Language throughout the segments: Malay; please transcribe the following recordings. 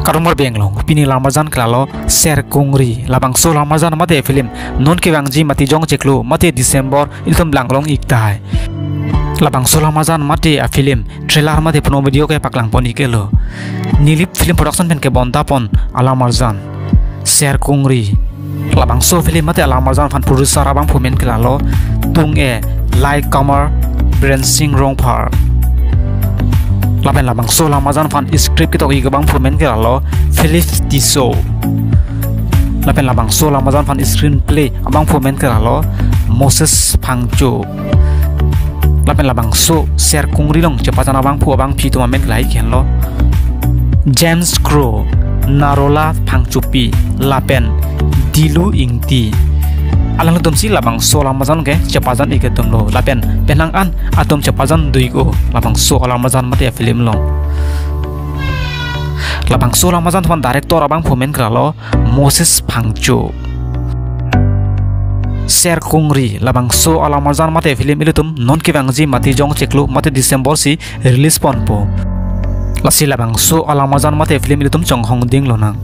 Karumar benglong pini lamarjan klalo ser kungri labang so lamarjan mate film non ke wangji mati jong cheklu mate December iltum blanglong iktai labang so lamarjan mate a film trailer mate pno video ke paklang poni kelo nilip film production pen ke bonta pon alamarjan ser kungri labang so film mate alamarjan fan producer abang phumen klalo tung e like comer brand sing rong par laben labang so lamazan fan script kita igi bang phumen ke alo Philip Tiso laben labang so lamazan fan screenplay abang phumen ke alo Moses Phangcho laben labang so ser kungri long cepajan abang phu abang phi to men lai khen lo James Crow Narola Phangchupi laben Dilu Ingti alang dum si labang so lamazan ke cepajan ige tum lo laben penang an atom cepajan duigo labang so lamazan mate film long labang so lamazan fan director abang phumen kralo Moses Phangcho ser kungri labang so lamazan mate film ilutum non ke bangji mati jong cheklu mate December si release pon po lasi labang so lamazan mate film ilutum chong hong ding lo nang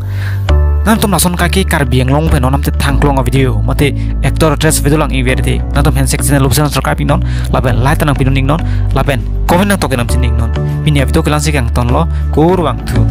nan tum nason kaki karbieng long pe nonam te thangklong a video mate actor actress video lang i verite nan tum handshake channel lobsan sarkar pinon laben like tanang pinon ning non laben comment nang tokenam chining non pinia video kelang sikang ton lo kur wang thu